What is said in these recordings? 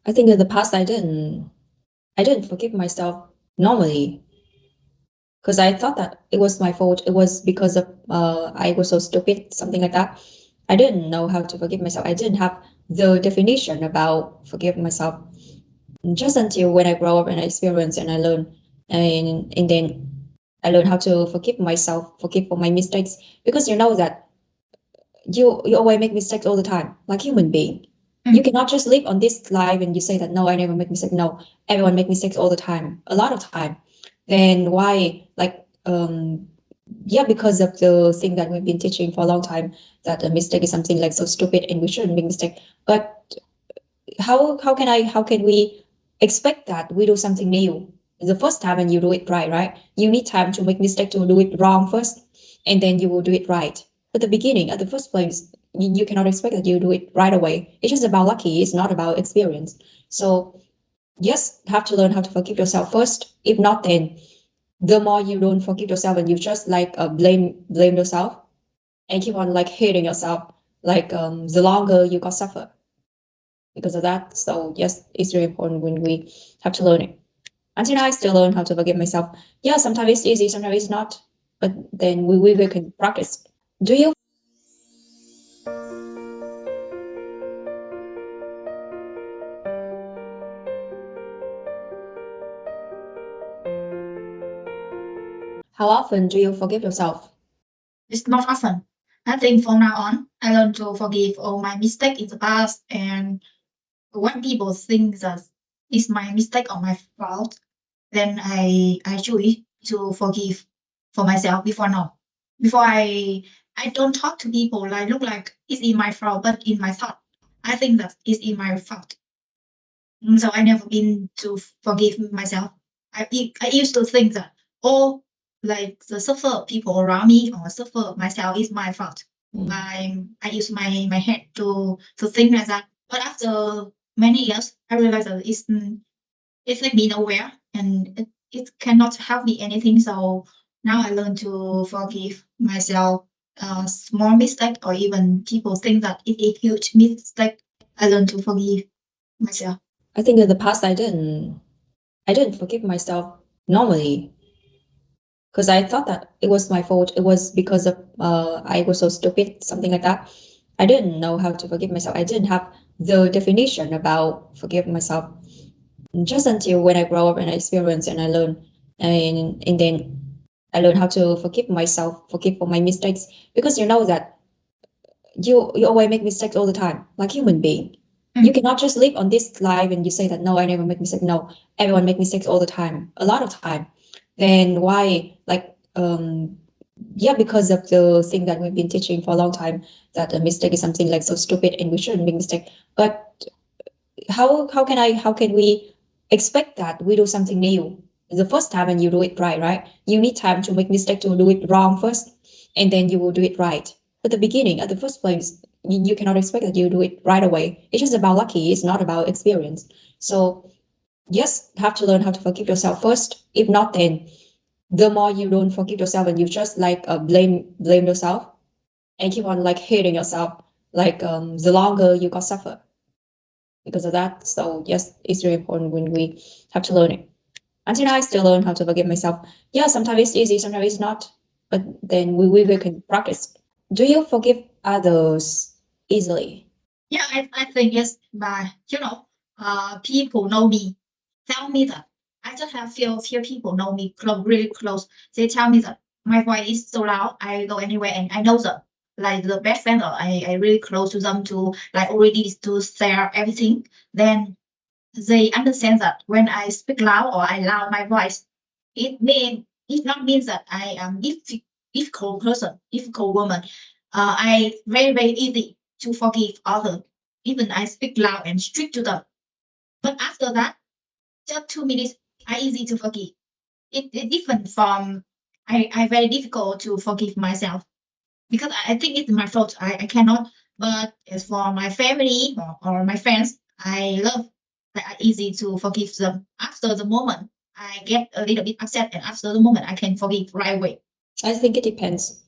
I think in the past I didn't forgive myself normally because I thought that it was my fault. It was because of I was so stupid, something like that. I didn't know how to forgive myself. I didn't have the definition about forgiving myself just until when I grow up and I experience and I learn, and then I learned how to forgive myself, forgive for my mistakes, because you know that you always make mistakes all the time, like human being. You cannot just live on this life and you say that no, I never make mistakes. No, everyone make mistakes all the time, a lot of time. Then why, like, yeah, because of the thing that we've been teaching for a long time, that a mistake is something like so stupid and we shouldn't make mistake. But how can we expect that we do something new the first time and you do it right? You need time to make mistake to do it wrong first, and then you will do it right. At the beginning, at the first place, you cannot expect that you do it right away. It's just about lucky. It's not about experience. So just have to learn how to forgive yourself first. If not, then the more you don't forgive yourself and you just like blame yourself and keep on like hating yourself, like the longer you got suffer because of that. So yes, it's really important when we have to learn it. Until now, I still learn how to forgive myself. Yeah, sometimes it's easy, sometimes it's not. But then we can practice. Do you? How often do you forgive yourself? It's not often. I think from now on, I learn to forgive all my mistake in the past. And when people think that it's my mistake or my fault, then I choose to forgive for myself before now. Before I don't talk to people like look like it's in my fault, but in my thought, I think that it's in my fault. So I never been to forgive myself. I used to think that all like the suffer people around me or suffer myself is my fault. I use my head to think like that. But after many years, I realized that it's like being aware and it cannot help me anything. So now I learn to forgive myself. Small mistake or even people think that it's a huge mistake. I learn to forgive myself. I think in the past I didn't forgive myself normally because I thought that it was my fault. It was because of I was so stupid, something like that. I didn't know how to forgive myself. I didn't have the definition about forgiving myself just until when I grow up and I experience and I learn, and then I learned how to forgive myself, forgive for my mistakes, because you know that you always make mistakes all the time, like human being. You cannot just live on this life and you say that no, I never make mistakes. No, everyone make mistakes all the time, a lot of time. Then why, like, yeah, because of the thing that we've been teaching for a long time, that a mistake is something like so stupid and we shouldn't make mistake. But how can we expect that we do something new the first time and you do it right? You need time to make mistake to do it wrong first, and then you will do it right. At the beginning, at the first place, you cannot expect that you do it right away. It's just about lucky. It's not about experience. So just have to learn how to forgive yourself first. If not, then the more you don't forgive yourself and you just like blame yourself and keep on like hating yourself, like the longer you got suffer because of that. So yes, it's really important when we have to learn it. Until now, I still learn how to forgive myself. Yeah, sometimes it's easy, sometimes it's not. But then we can practice. Do you forgive others easily? Yeah, I think yes, but people know me, tell me that I just have few people know me close, really close. They tell me that my voice is so loud. I go anywhere and I know them. Like the best friend, or I really close to them to like already to share everything. Then they understand that when I speak loud or I loud my voice, it not means that I am difficult person, difficult woman. I very easy to forgive others. Even I speak loud and strict to them. But after that, just 2 minutes, I easy to forgive. It different from I very difficult to forgive myself because I think it's my fault. I cannot. But as for my family or my friends, I love that I easy to forgive them. After the moment, I get a little bit upset, and after the moment, I can forgive right away. I think it depends.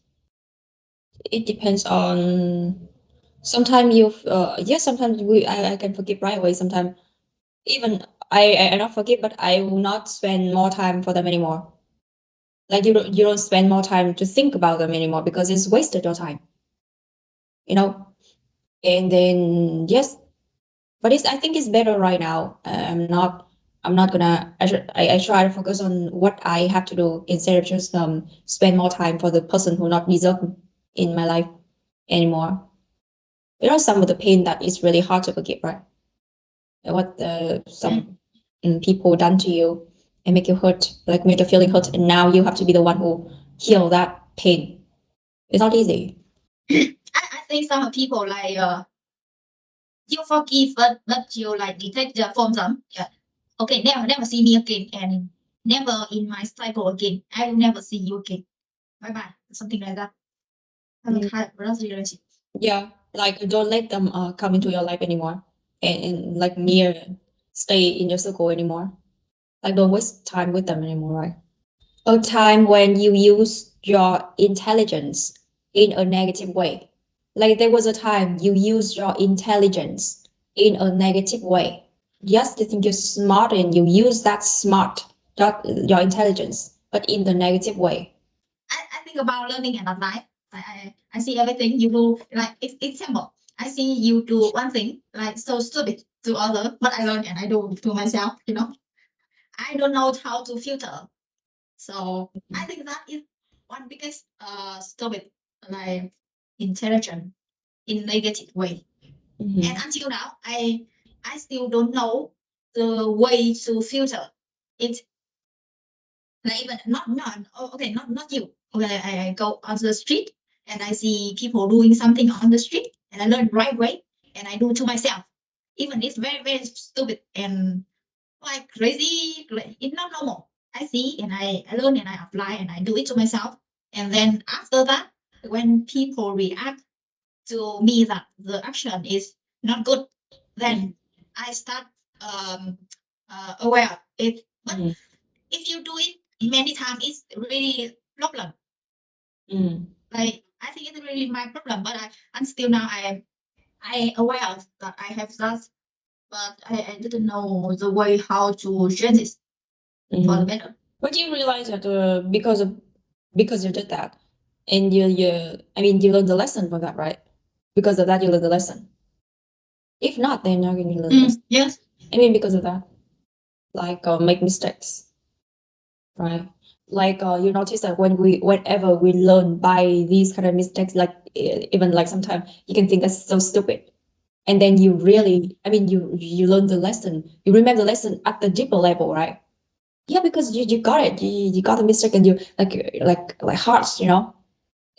It depends on. Sometimes you, yes, sometimes I can forgive right away. Sometimes Even I not forgive, but I will not spend more time for them anymore. Like you don't spend more time to think about them anymore because it's wasted your time, you know. And then yes, but it's I think it's better right now. I'm not gonna I try to focus on what I have to do instead of just spend more time for the person who not deserve in my life anymore. You know, some of the pain that is really hard to forgive, right? What some people done to you and make you hurt, like make you feeling hurt, and now you have to be the one who heal that pain. It's not easy. I think some people like you forgive, but you like detect from them. Yeah. Okay, never see me again, and never in my cycle again. I will never see you again. Bye bye. Something like that. Have a Mm, type of relationship. yeah, like don't let them come into your life anymore, and like near stay in your circle anymore. Like don't waste time with them anymore, right? A time when you use your intelligence in a negative way. Like there was a time you used your intelligence in a negative way. Yes, you think you're smart and you use that smart, your intelligence, but in the negative way. I think about learning and apply. I see everything you do. Like example, I see you do one thing like so stupid to other, but I learn and I do to myself. You know, I don't know how to filter. So I think that is one biggest stupid like intelligent in negative way. And Mhm. until now, I still don't know the way to filter it. Like even not you. Okay, I go on the street and I see people doing something on the street and I learn right way and I do to myself. Even it's very stupid and like crazy, it's not normal. I see and I learn and I apply and I do it to myself. And then after that, when people react to me that the action is not good, Mhm. then I start um, aware it. But Mhm. if you do it many times, it's really problem. Mhm. Like I think it's really my problem. But until now, I aware of that I have that, but I didn't know the way how to change it for the Mhm. better. But you realize that because you did that, and you I mean you learned the lesson from that, right? Because of that you learned the lesson. If not, then you're not going to learn the lesson. Yes. I mean because of that, like make mistakes, right? Like you notice that whenever we learn by these kind of mistakes, like even like sometimes you can think that's so stupid, and then you really, I mean, you learn the lesson, you remember the lesson at the deeper level, right? Yeah, because you got it, you got the mistake, and you like hearts, you know,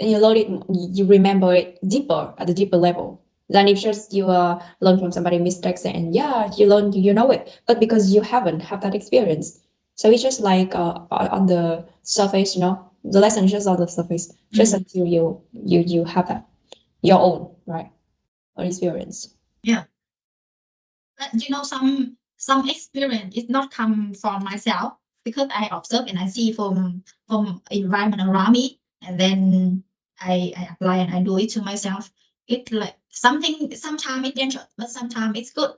and you learn it, you remember it deeper at the deeper level than if just you learn from somebody's mistakes and yeah, you learn, you know it, but because you haven't have that experience, so it's just like on the surface, you know, the lesson is just on the surface, just Mm. until you have that your own, right, own experience. Yeah. But you know, some experience is not come from myself because I observe and I see from environment around me, and then I apply and I do it to myself. It's like something. Sometimes it's dangerous, but sometimes it's good.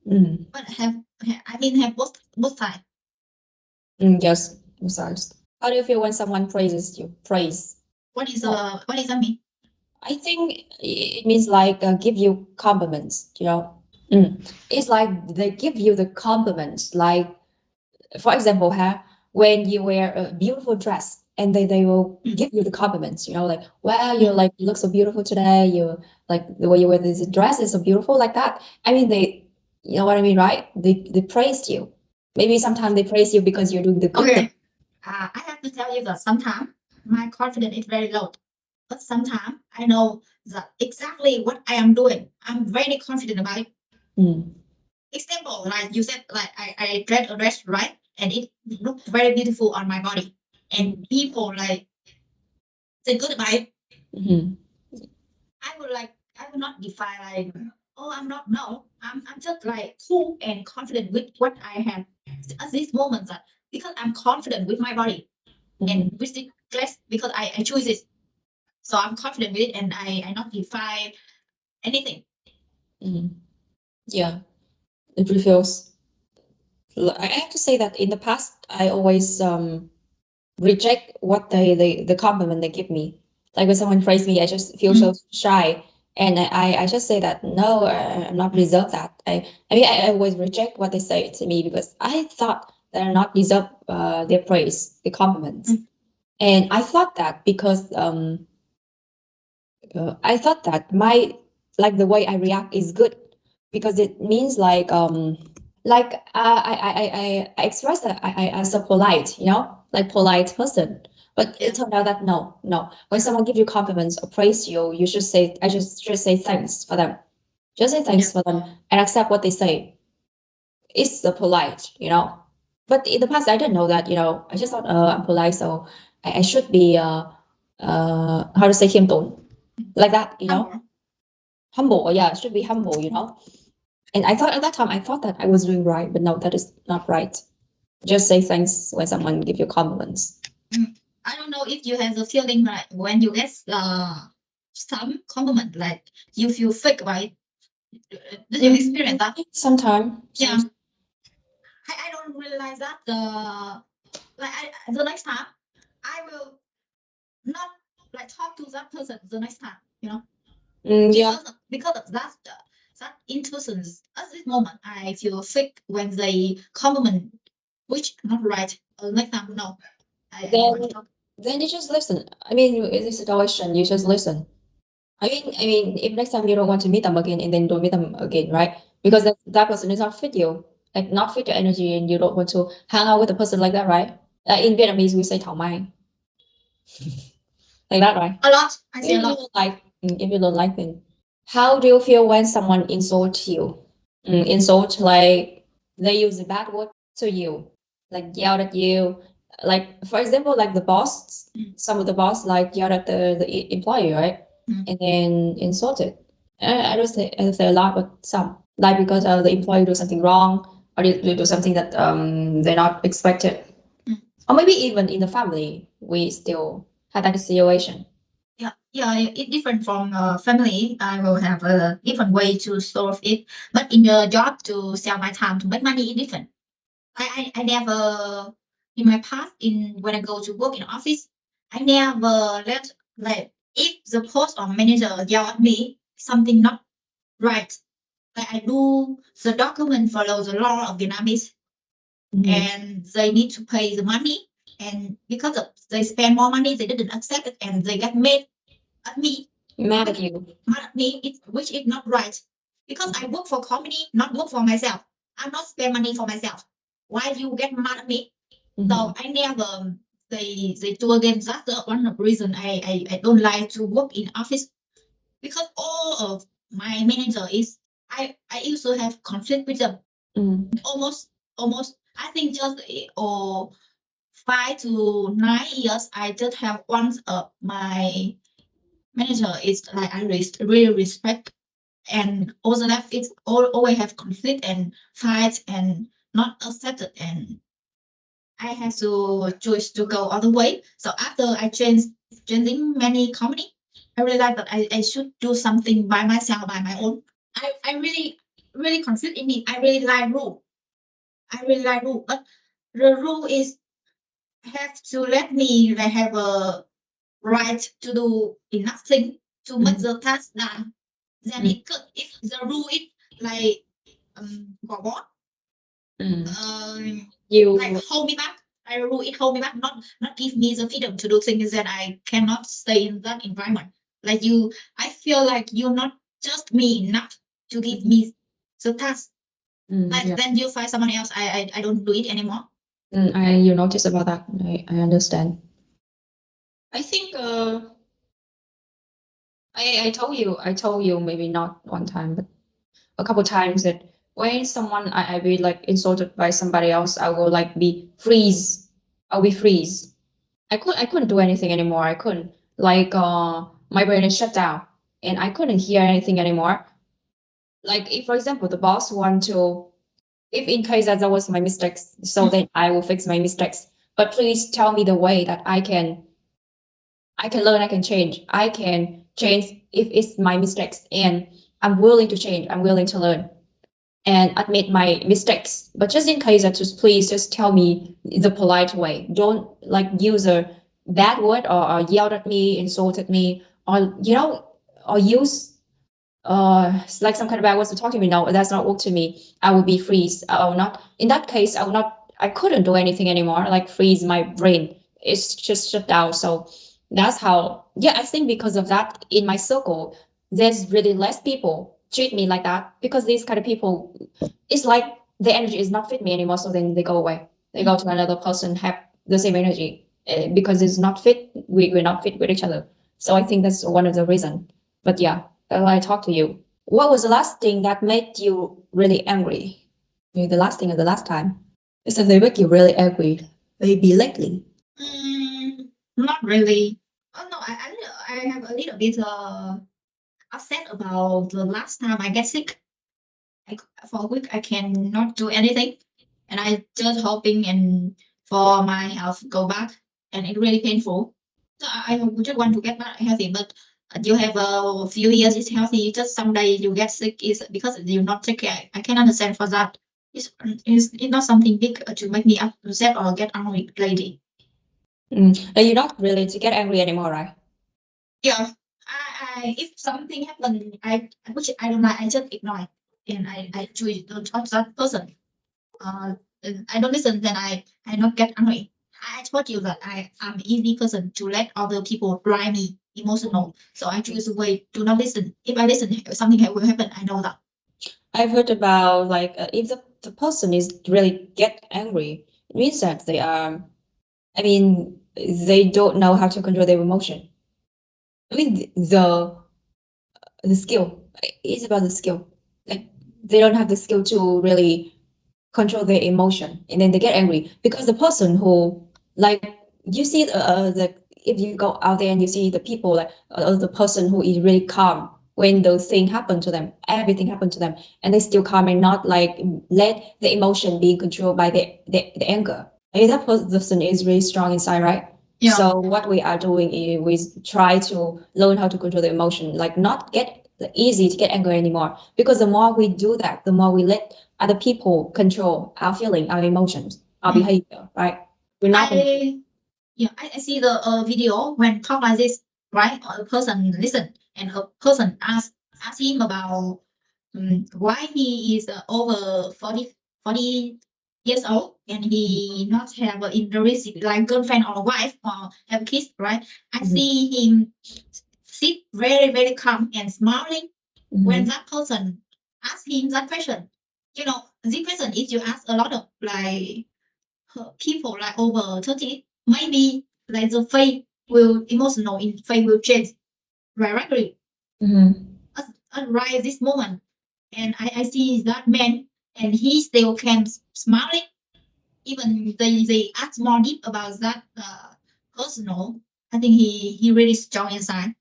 Mm. But I mean have both sides. Yes, besides, how do you feel when someone praises you? Praise. What is that mean? I think it means like give you compliments, you know. It's like they give you the compliments. Like for example, when you wear a beautiful dress, and they will Mm. give you the compliments, you know, like wow, you like you look so beautiful today. You like the way you wear this dress is so beautiful, like that. I mean, they, you know what I mean, right? They praised you. Maybe sometimes they praise you because you're doing the good thing. Okay. I have to tell you that sometimes my confidence is very low, but sometimes I know that exactly what I am doing. I'm very confident about it. Mm, Example, like you said, like I dress a dress right, and it looked very beautiful on my body, and mm, people like say good about it. mm, I will not define like, oh, I'm not. No, I'm just like cool and confident with what I have at this moment. That because I'm confident with my body and mm, with the dress because I choose it, so I'm confident with it, and I not define anything. mm. Yeah, it reveals. I have to say that in the past, I always reject what the compliment they give me. Like when someone praise me, I just feel so shy, and I just say that no, I'm not deserve that. I mean I always reject what they say to me because I thought that I not deserve their praise, the compliments, and I thought that because I thought that my like the way I react is good because it means like I expressed that I as a polite, like polite person. But it turned out that no, no. When someone gives you compliments or praise you, you should say I just should say thanks for them. Just say thanks for them and accept what they say. It's the polite. But in the past, I didn't know that. I just thought I'm polite, so I should be how to say khiêm tốn, like that. Humble. Yeah, it should be humble. And I thought at that time I thought that I was doing right, but no, that is not right. Just say thanks when someone give you compliments. I don't know if you have the feeling like when you get some compliment, like you feel fake, right? Did you experience that? Sometime. Yeah. I don't realize that the next time I will not like talk to that person the next time. Yeah. Because of that intuitions at this moment I feel fake when they compliment which not right. Next time no. I never talk. Then you just listen. I mean, in this situation, you just listen. I mean, if next time you don't want to meet them again, and then don't meet them again, right? Because that person is not fit you, like not fit your energy, and you don't want to hang out with a person like that, right? In Vietnamese, we say "thảo mai," like that, right? A lot. I say If a you lot. don't like, if you don't like them, how do you feel when someone insults you? Insult like they use a bad word to you, like yelled at you. Like for example, like the boss, some of the boss like yelled at the employee, right? And then insulted. I don't say a lot, but some like because the employee do something wrong or they do something that they're not expected, or maybe even in the family we still have that situation. Yeah, it's different from family. I will have a different way to solve it. But in the job to sell my time to make money is different. I never in my past in when I go to work in office, I never let like if the post or manager yell at me something not right. Like I do the document follow the law of Vietnamese and they need to pay the money and because of they spend more money they didn't accept it and they get mad at me. Mad at you. Mad at me which is not right because I work for company not work for myself. I'm not spend money for myself. Why you get mad at me? So I never they do again. That's the one of the reason I don't like to work in office because all of my manager is I used to have conflict with them. Almost I think just or 5 to 9 years I just have once my manager is like I really respect and also that it's always have conflict and fight and not accepted and I have to choose to go other way. So after I changing many company, I realized that I should do something by myself by my own. I really conflict in me. I really like rule. I really like rule, but the rule is have to let me like have a right to do enough thing to make the task done. Then it could if the rule is like gò bó, You like hold me back. I rule it hold me back, not give me the freedom to do things that I cannot stay in that environment. Like you, I feel like you're not just me enough to give me the task. Like yeah. then you find someone else. I don't do it anymore. You notice about that. I understand. I think I told you maybe not one time, but a couple times that when someone I be like insulted by somebody else, I will like be freeze. I'll be freeze. I couldn't do anything anymore. I couldn't like my brain is shut down and I couldn't hear anything anymore. Like if for example the boss want to, if in case that was my mistakes, so then I will fix my mistakes. But please tell me the way that I can learn, I can change. I can change if it's my mistakes and I'm willing to change. I'm willing to learn. and admit my mistakes. But just in case, just please just tell me the polite way. Don't like use a bad word, or yelled at me, insulted me, or or use like some kind of bad words to talk to me. No, that's not work to me. I will be freeze. I will not. In that case, I will not. I couldn't do anything anymore. Like freeze my brain. It's just shut down. So that's how. Yeah, I think because of that, in my circle, there's really less people treat me like that, because these kind of people, it's like the energy is not fit me anymore. So then they go away. They go to another person, have the same energy, because it's not fit. We're not fit with each other. So I think that's one of the reason. But yeah, I talk to you. What was the last thing that made you really angry? Maybe the last thing or the last time? Is that they make you really angry? Maybe lately. Not really. Oh no, I have a little bit upset about the last time I get sick. I, for a week I cannot do anything, and I just hoping and for my health go back, and it really painful. So I just want to get back healthy, but you have a few years is healthy. Just someday you get sick is because you not take care. I can understand for that. It's not something big to make me upset or get angry, lady. And you're not really to get angry anymore, right? Yeah, I if something happen, which I don't like, I just ignore it, and I choose don't touch that person. Uh, I don't listen, then I not get angry. I told you that I am easy person to let other people drive me emotional. So I choose a way to not listen. If I listen, something will happen. I know that. I've heard about like if the person is really get angry, it means that they are. I mean, they don't know how to control their emotion. I mean, the skill. It's about the skill. Like they don't have the skill to really control their emotion, and then they get angry because the person who, like, you see the if you go out there and you see the people, like the person who is really calm when those thing happen to them, everything happened to them, and they still calm and not like let the emotion be controlled by the anger. I mean, that person is really strong inside, right? Yeah. So what we are doing is we try to learn how to control the emotion, like not get easy to get angry anymore. Because the more we do that, the more we let other people control our feeling, our emotions, our behavior, right? We're not I yeah, I see the video when talk like this, right? A person listen and a person ask him about why he is over 40 years old and he not have a interest like girlfriend or wife or have kids, right? I see him sit very calm and smiling when that person ask him that question. You know, this question if you ask a lot of like people like over 30, maybe like the face will emotional in face will change directly Mm-hmm. at right this moment. And I see that man and he still can smiling. Even they ask more deep about that personal. I think he really strong inside.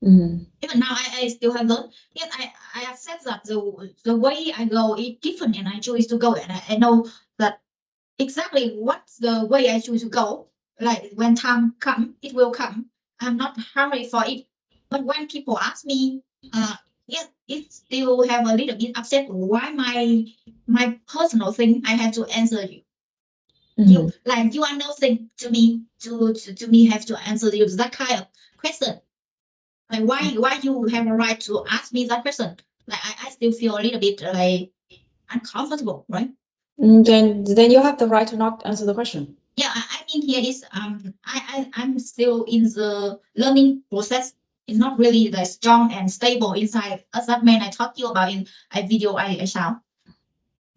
Mm-hmm. Even now I still have learned. Yet I accept that the way I go is different and I choose to go and I know that exactly what's the way I choose to go. Like when time come, it will come. I'm not hurry for it. But when people ask me, yes, it still have a little bit upset. Why my personal thing I have to answer you. Mm-hmm. You like you are nothing to me to me have to answer you that kind of question. Like why you have a right to ask me that question? Like I still feel a little bit like uncomfortable, right? Then you have the right to not answer the question. Yeah, I mean here is I'm still in the learning process. It's not really like strong and stable inside as that man I talked to you about in a video I saw.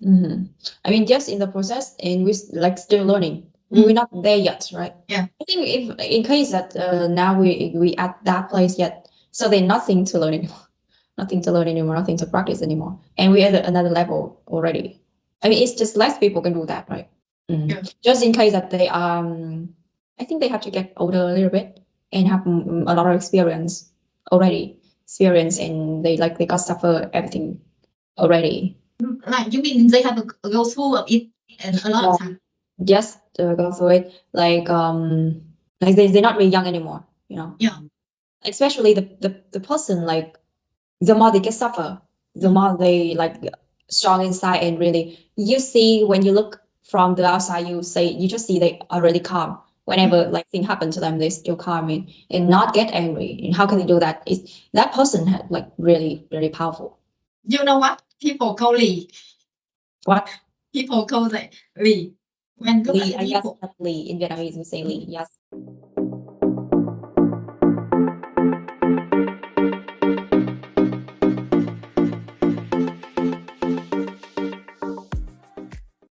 Mm-hmm. I mean, just in the process, and we're like still learning. We're not there yet, right? Yeah. I think if in case that now we at that place yet, so there's nothing to learn anymore, nothing to learn anymore, nothing to practice anymore, and we're at another level already. I mean, it's just less people can do that, right? Yeah. Just in case that they I think they have to get older a little bit and have a lot of experience, and they got suffer everything already. Like you mean they have a go through of it and a lot of time. Just go through it like they're not really young anymore, Yeah. especially the person, like the more they get suffer, the more they like strong inside, and really you see when you look from the outside, you just see they are really calm. Whenever like thing happen to them, they still calm and not get angry. And how can they do that? Is that person had like really, really powerful. You know what? People call Lee. What? People call that Lee. When look at Lee, the I guess people. that's Lee. In Vietnamese we say Lee, yes.